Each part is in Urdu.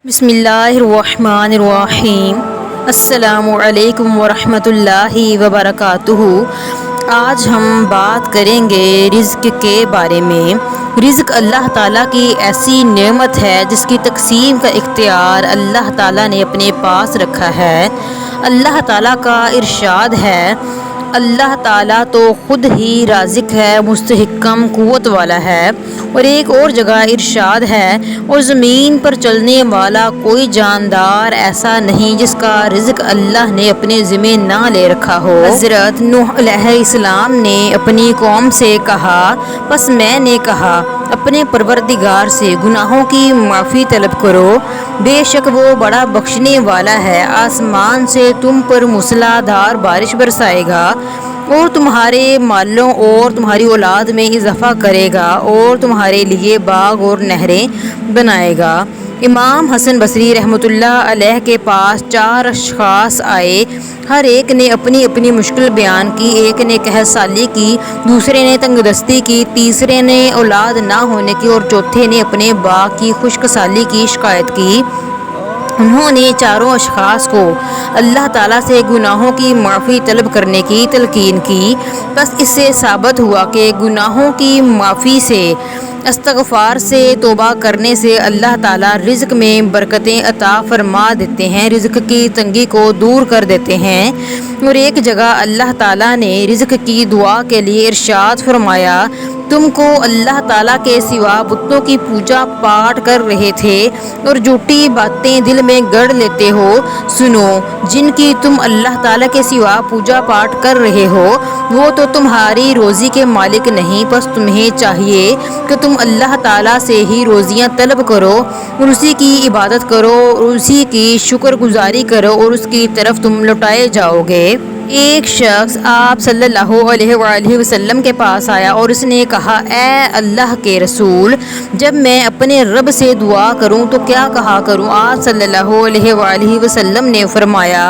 بسم اللہ الرحمن الرحیم۔ السلام علیکم ورحمۃ اللہ وبرکاتہ۔ آج ہم بات کریں گے رزق کے بارے میں۔ رزق اللہ تعالیٰ کی ایسی نعمت ہے جس کی تقسیم کا اختیار اللہ تعالیٰ نے اپنے پاس رکھا ہے۔ اللہ تعالیٰ کا ارشاد ہے، اللہ تعالیٰ تو خود ہی رازق ہے، مستحکم قوت والا ہے۔ اور ایک اور جگہ ارشاد ہے، اور زمین پر چلنے والا کوئی جاندار ایسا نہیں جس کا رزق اللہ نے اپنے ذمہ نہ لے رکھا ہو۔ حضرت نوح علیہ السلام نے اپنی قوم سے کہا، پس میں نے کہا اپنے پروردگار سے گناہوں کی معافی طلب کرو، بے شک وہ بڑا بخشنے والا ہے۔ آسمان سے تم پر موسلا دھار بارش برسائے گا اور تمہارے مالوں اور تمہاری اولاد میں اضافہ کرے گا اور تمہارے لیے باغ اور نہریں بنائے گا۔ امام حسن بصری رحمۃ اللہ علیہ کے پاس 4 اشخاص آئے، ہر ایک نے اپنی اپنی مشکل بیان کی۔ ایک نے قحط سالی کی، دوسرے نے تنگ دستی کی، تیسرے نے اولاد نہ ہونے کی اور چوتھے نے اپنے باغ کی خشک سالی کی شکایت کی۔ انہوں نے چاروں اشخاص کو اللہ تعالیٰ سے گناہوں کی معافی طلب کرنے کی تلقین کی۔ بس اس سے ثابت ہوا کہ گناہوں کی معافی سے، استغفار سے، توبہ کرنے سے اللہ تعالیٰ رزق میں برکتیں عطا فرما دیتے ہیں، رزق کی تنگی کو دور کر دیتے ہیں۔ اور ایک جگہ اللہ تعالیٰ نے رزق کی دعا کے لیے ارشاد فرمایا، تم کو اللہ تعالیٰ کے سوا بتوں کی پوجا پاٹ کر رہے تھے اور جھوٹی باتیں دل میں گڑ لیتے ہو، سنو، جن کی تم اللہ تعالیٰ کے سوا پوجا پاٹ کر رہے ہو وہ تو تمہاری روزی کے مالک نہیں، بس تمہیں چاہیے کہ تم اللہ تعالیٰ سے ہی روزیاں طلب کرو اور اسی کی عبادت کرو اور اسی کی شکر گزاری کرو اور اس کی طرف تم لوٹائے جاؤ گے۔ ایک شخص آپ صلی اللہ علیہ وآلہ وسلم کے پاس آیا اور اس نے کہا، اے اللہ کے رسول، جب میں اپنے رب سے دعا کروں تو کیا کہا کروں؟ آپ صلی اللہ علیہ وآلہ وسلم نے فرمایا،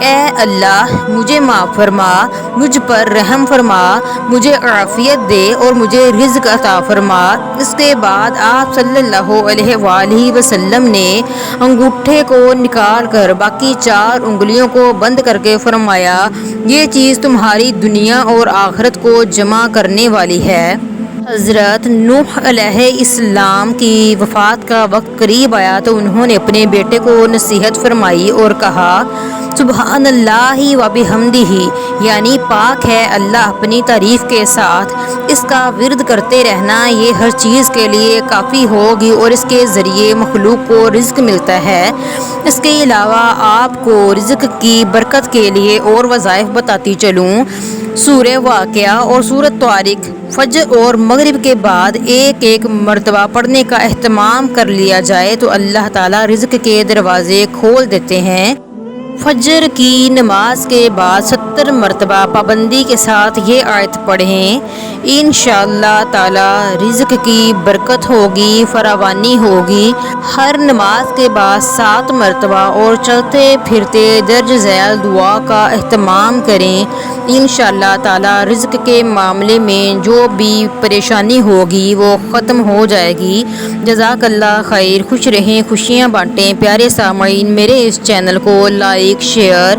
اے اللہ، مجھے معاف فرما، مجھ پر رحم فرما، مجھے عافیت دے اور مجھے رزق عطا فرما۔ اس کے بعد آپ صلی اللہ علیہ وآلہ وسلم نے انگوٹھے کو نکال کر باقی 4 انگلیوں کو بند کر کے فرمایا، یہ چیز تمہاری دنیا اور آخرت کو جمع کرنے والی ہے۔ حضرت نوح علیہ السلام کی وفات کا وقت قریب آیا تو انہوں نے اپنے بیٹے کو نصیحت فرمائی اور کہا، سبحان اللہ و بحمدہ، یعنی پاک ہے اللہ اپنی تعریف کے ساتھ، اس کا ورد کرتے رہنا یہ ہر چیز کے لیے کافی ہوگی اور اس کے ذریعے مخلوق کو رزق ملتا ہے۔ اس کے علاوہ آپ کو رزق کی برکت کے لیے اور وظائف بتاتی چلوں۔ سورہ واقعہ اور سورۃ طارق فجر اور مغرب کے بعد ایک ایک مرتبہ پڑھنے کا اہتمام کر لیا جائے تو اللہ تعالیٰ رزق کے دروازے کھول دیتے ہیں۔ فجر کی نماز کے بعد 70 مرتبہ پابندی کے ساتھ یہ آیت پڑھیں، انشاءاللہ تعالیٰ رزق کی برکت ہوگی، فراوانی ہوگی۔ ہر نماز کے بعد 7 مرتبہ اور چلتے پھرتے درج ذیل دعا کا اہتمام کریں، انشاءاللہ تعالیٰ رزق کے معاملے میں جو بھی پریشانی ہوگی وہ ختم ہو جائے گی۔ جزاک اللہ خیر۔ خوش رہیں، خوشیاں بانٹیں۔ پیارے سامعین، میرے اس چینل کو لائک، شیئر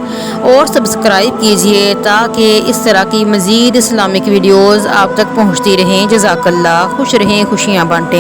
اور سبسکرائب کیجیے تاکہ اس طرح کی مزید اسلامک ویڈیوز آپ تک پہنچتی رہیں۔ جزاک اللہ۔ خوش رہیں، خوشیاں بانٹیں۔